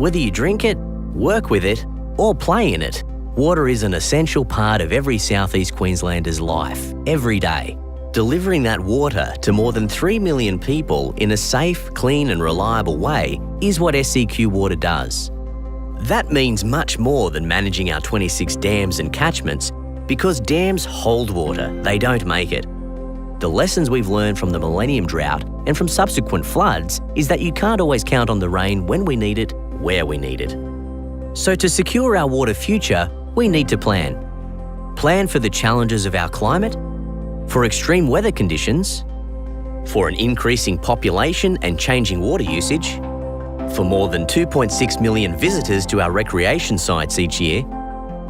Whether you drink it, work with it, or play in it, water is an essential part of every South East Queenslander's life, every day. Delivering that water to more than 3 million people in a safe, clean and reliable way is what Seqwater does. That means much more than managing our 26 dams and catchments, because dams hold water, they don't make it. The lessons we've learned from the Millennium Drought and from subsequent floods is that you can't always count on the rain when we need it, where we need it. So to secure our water future, we need to plan. Plan for the challenges of our climate, for extreme weather conditions, for an increasing population and changing water usage, for more than 2.6 million visitors to our recreation sites each year,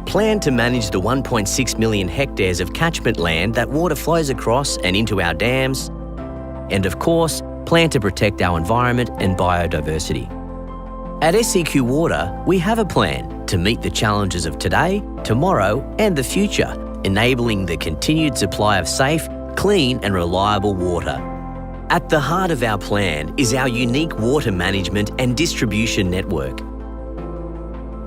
plan to manage the 1.6 million hectares of catchment land that water flows across and into our dams, and of course, plan to protect our environment and biodiversity. At Seqwater, we have a plan to meet the challenges of today, tomorrow and the future, enabling the continued supply of safe, clean and reliable water. At the heart of our plan is our unique water management and distribution network.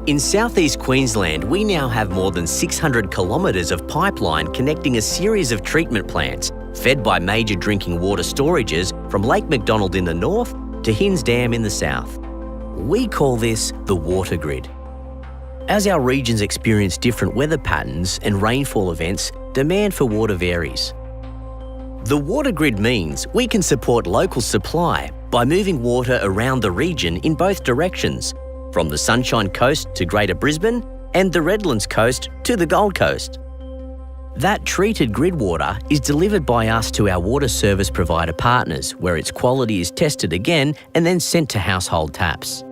In South East Queensland, we now have more than 600 kilometres of pipeline connecting a series of treatment plants fed by major drinking water storages from Lake MacDonald in the north to Hinds Dam in the south. We call this the water grid. As our regions experience different weather patterns and rainfall events, demand for water varies. The water grid means we can support local supply by moving water around the region in both directions, from the Sunshine Coast to Greater Brisbane and the Redlands Coast to the Gold Coast. That treated grid water is delivered by us to our water service provider partners, where its quality is tested again and then sent to household taps.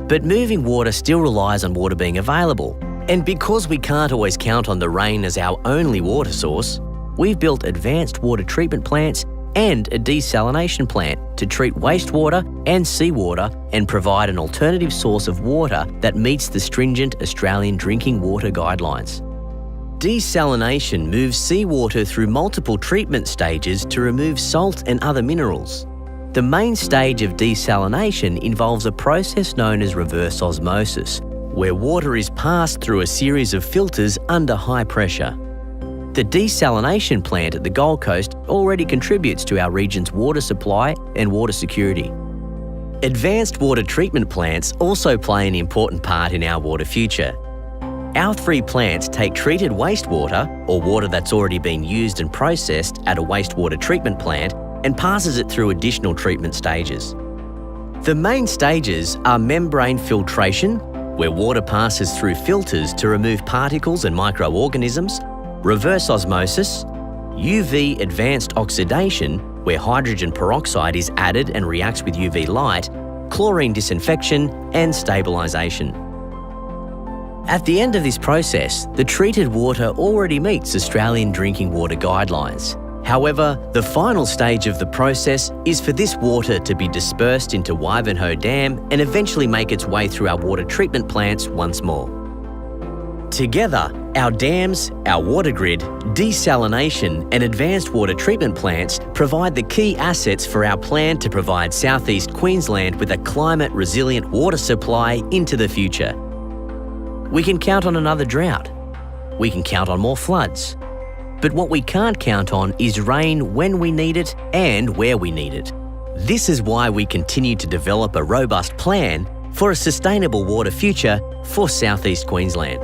But moving water still relies on water being available, and because we can't always count on the rain as our only water source, we've built advanced water treatment plants and a desalination plant to treat wastewater and seawater and provide an alternative source of water that meets the stringent Australian drinking water guidelines. Desalination moves seawater through multiple treatment stages to remove salt and other minerals. The main stage of desalination involves a process known as reverse osmosis, where water is passed through a series of filters under high pressure. The desalination plant at the Gold Coast already contributes to our region's water supply and water security. Advanced water treatment plants also play an important part in our water future. Our 3 plants take treated wastewater, or water that's already been used and processed at a wastewater treatment plant, and passes it through additional treatment stages. The main stages are membrane filtration, where water passes through filters to remove particles and microorganisms, reverse osmosis, UV advanced oxidation, where hydrogen peroxide is added and reacts with UV light, chlorine disinfection, and stabilisation. At the end of this process, the treated water already meets Australian drinking water guidelines. However, the final stage of the process is for this water to be dispersed into Weir Dam and eventually make its way through our water treatment plants once more. Together, our dams, our water grid, desalination and advanced water treatment plants provide the key assets for our plan to provide South East Queensland with a climate-resilient water supply into the future. We can count on another drought. We can count on more floods. But what we can't count on is rain when we need it and where we need it. This is why we continue to develop a robust plan for a sustainable water future for South East Queensland.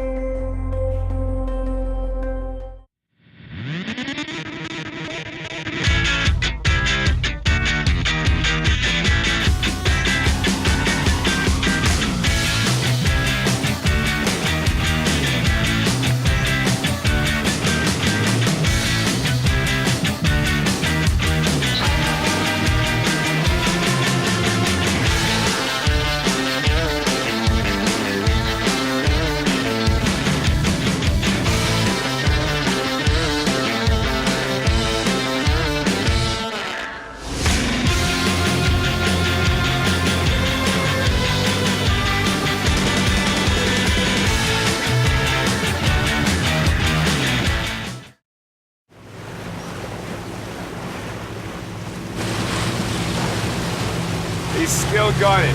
He's still got it.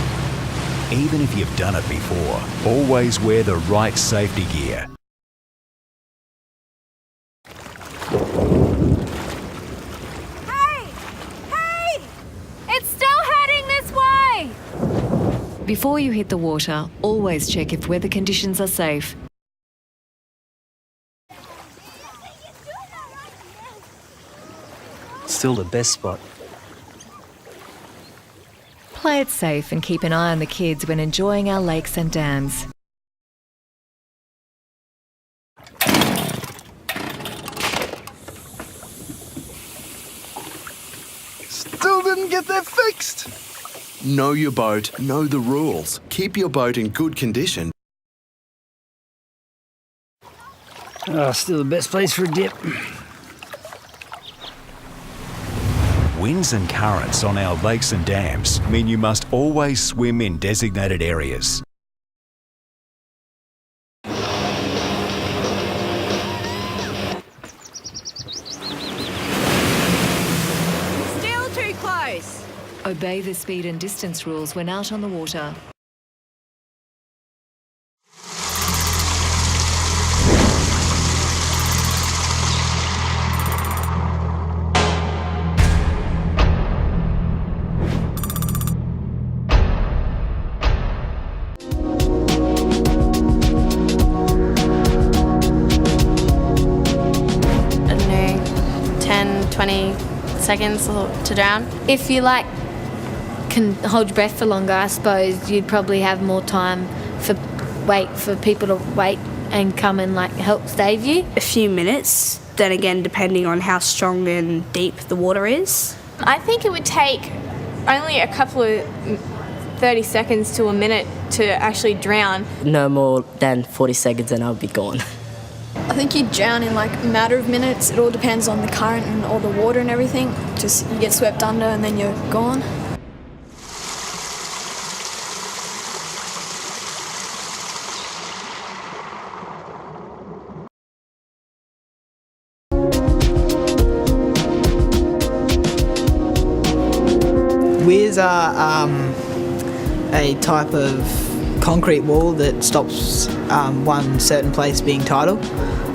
even if you've done it before. Always wear the right safety gear. Hey! It's still heading this way! Before you hit the water, always check if weather conditions are safe. Still the best spot. Play it safe and keep an eye on the kids when enjoying our lakes and dams. Still didn't get that fixed. Know your boat, know the rules. Keep your boat in good condition. Still the best place for a dip. Winds and currents on our lakes and dams mean you must always swim in designated areas. Still too close. Obey the speed and distance rules when out on the water. I don't know, 10, 20 seconds to drown. If you can hold your breath for longer, I suppose you'd probably have more time for people to wait and come and help save you. A few minutes, then again depending on how strong and deep the water is. I think it would take only a couple of 30 seconds to a minute to actually drown. No more than 40 seconds and I'll be gone. I think you drown in a matter of minutes. It all depends on the current and all the water and everything. Just you get swept under and then you're gone. Weirs are a type of concrete wall that stops one certain place being tidal.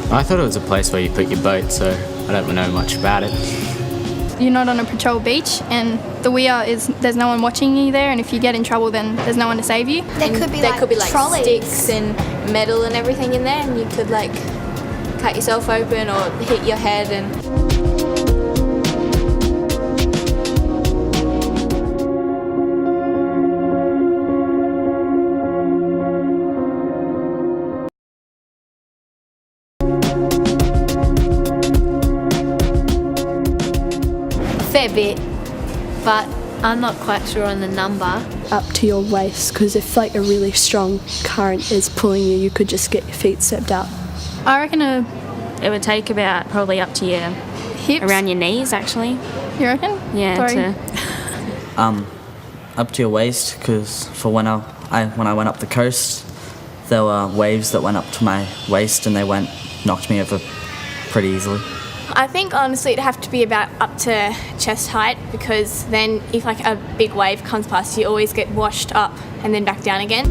I thought it was a place where you put your boat, so I don't know much about it. You're not on a patrol beach, and the Weir there's no one watching you there, and if you get in trouble then there's no one to save you. There could be trolleys, sticks and metal and everything in there, and you could cut yourself open or hit your head and... Fair bit, but I'm not quite sure on the number. Up to your waist, because if a really strong current is pulling you, you could just get your feet swept out. I reckon It would take about probably up to your hips. around your knees actually. You reckon? Yeah. Up to your waist, because for when I went up the coast, there were waves that went up to my waist and knocked me over pretty easily. I think honestly it'd have to be about up to chest height, because then if a big wave comes past you always get washed up and then back down again.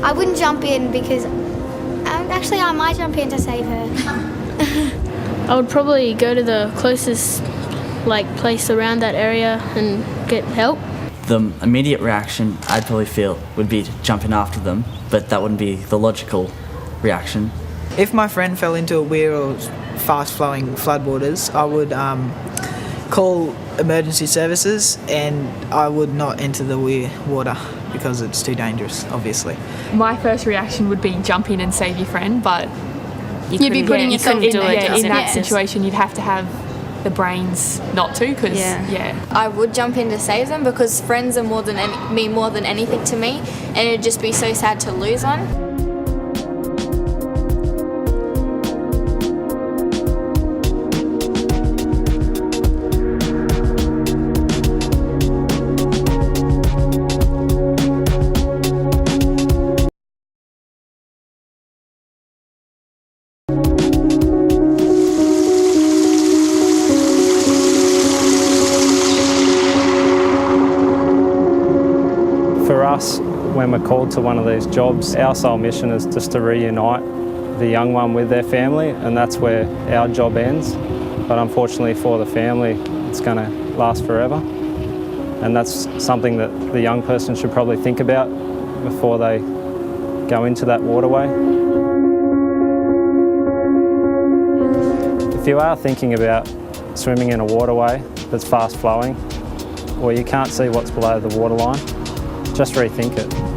I wouldn't jump in because actually I might jump in to save her. I would probably go to the closest place around that area and get help. The immediate reaction I'd probably feel would be to jump in after them, but that wouldn't be the logical reaction. If my friend fell into a weir or fast-flowing floodwaters, I would call emergency services and I would not enter the weir water because it's too dangerous, obviously. My first reaction would be jump in and save your friend, but you'd be putting yourself in that situation. You'd have to have the brains not to, because I would jump in to save them, because friends are mean more than anything to me, and it'd just be so sad to lose one. us, when we're called to one of these jobs, our sole mission is just to reunite the young one with their family, and that's where our job ends. But unfortunately for the family, it's going to last forever. And that's something that the young person should probably think about before they go into that waterway. If you are thinking about swimming in a waterway that's fast flowing, or you can't see what's below the waterline, just rethink it.